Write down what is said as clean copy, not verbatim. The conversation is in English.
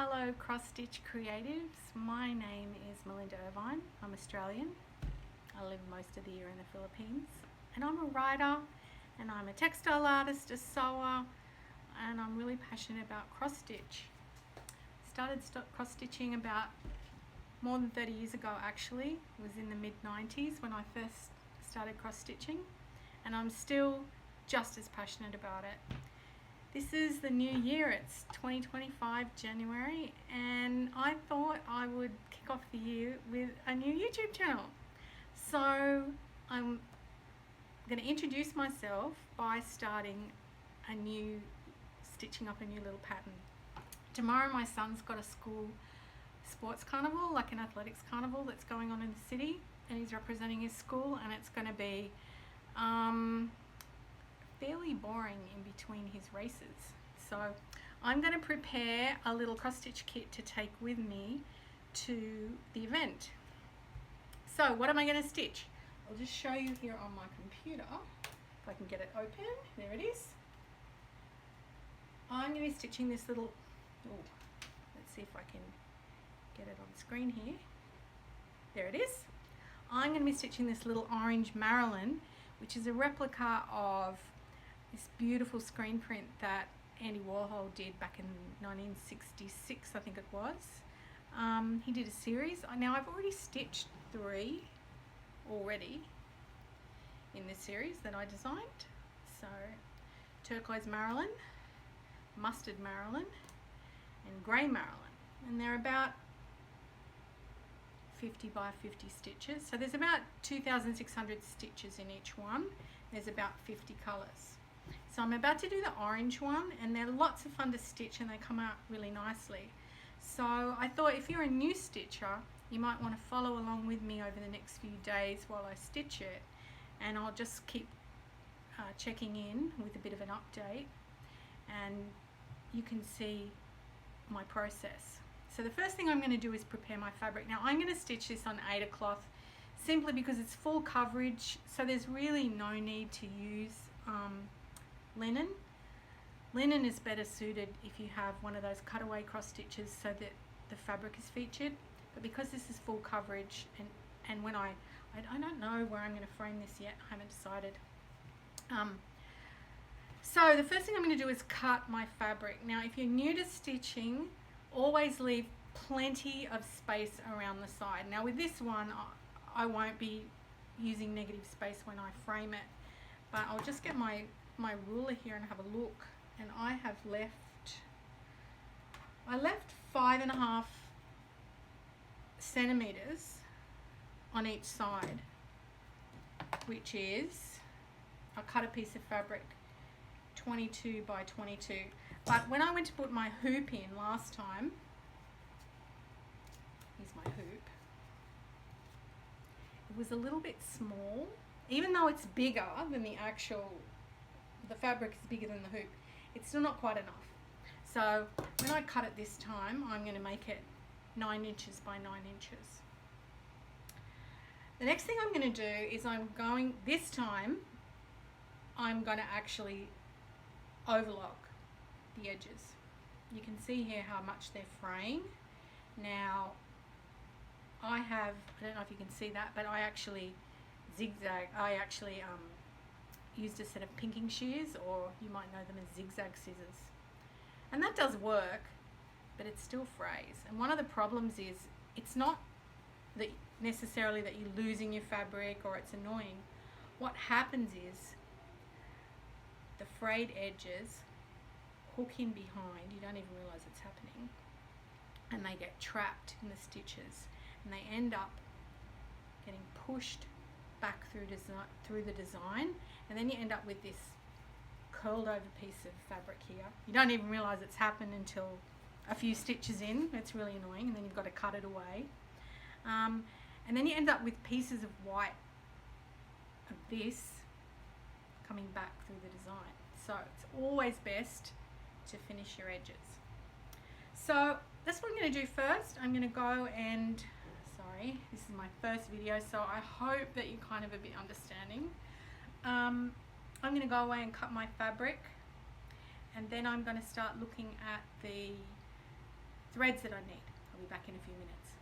Hello cross stitch creatives, my name is Melinda Irvine. I'm Australian. I live most of the year in the Philippines and I'm a writer and I'm a textile artist, a sewer, and I'm really passionate about cross stitch. Started cross stitching about more than 30 years ago actually. It was in the mid-90s when I first started cross stitching and I'm still just as passionate about it. This is the new year, it's 2025 January, and I thought I would kick off the year with a new YouTube channel. So I'm going to introduce myself by stitching up a new little pattern. Tomorrow my son's got a school sports carnival, like an athletics carnival that's going on in the city, and he's representing his school, and it's going to be fairly boring in between his races. So I'm going to prepare a little cross stitch kit to take with me to the event. So what am I going to stitch? I'll just show you here on my computer if I can get it open. There it is. I'm going to be stitching this little, let's see if I can get it on screen here. There it is. I'm going to be stitching this little Orange Marilyn, which is a replica of this beautiful screen print that Andy Warhol did back in 1966, I think it was. He did a series. Now I've already stitched 3 already in this series that I designed. So turquoise Marilyn, mustard Marilyn, and grey Marilyn. And they're about 50 by 50 stitches. So there's about 2,600 stitches in each one. There's about 50 colours. So I'm about to do the orange one, and they're lots of fun to stitch and they come out really nicely. So I thought if you're a new stitcher, you might want to follow along with me over the next few days while I stitch it, and I'll just keep checking in with a bit of an update and you can see my process. So the first thing I'm going to do is prepare my fabric. Now I'm going to stitch this on Aida cloth simply because it's full coverage, so there's really no need to use linen. Linen is better suited if you have one of those cutaway cross stitches so that the fabric is featured, but because this is full coverage, and when I don't know where I'm going to frame this yet, I haven't decided. So the first thing I'm going to do is cut my fabric. Now if you're new to stitching, always leave plenty of space around the side. Now with this one I won't be using negative space when I frame it, but I'll just get my ruler here and have a look, and I left 5.5 centimeters on each side, which is, I cut a piece of fabric 22 by 22, but when I went to put my hoop in last time, here's my hoop, it was a little bit small. Even though it's bigger than the fabric is bigger than the hoop, it's still not quite enough. So when I cut it this time, I'm going to make it 9 inches by 9 inches. The next thing I'm going to do is this time I'm going to actually overlock the edges. You can see here how much they're fraying. Now I don't know if you can see that, but I actually used a set of pinking shears, or you might know them as zigzag scissors, and that does work, but it still frays. And one of the problems is it's not that necessarily that you're losing your fabric or it's annoying. What happens is the frayed edges hook in behind, you don't even realize it's happening, and they get trapped in the stitches and they end up getting pushed back through the design, and then you end up with this curled over piece of fabric here. You don't even realize it's happened until a few stitches in. It's really annoying, and then you've got to cut it away, and then you end up with pieces of white of this coming back through the design. So it's always best to finish your edges. So that's what I'm going to do first. I'm going to go and, sorry, this is my first video, so I hope that you're kind of a bit understanding. I'm going to go away and cut my fabric, and then I'm going to start looking at the threads that I need. I'll be back in a few minutes.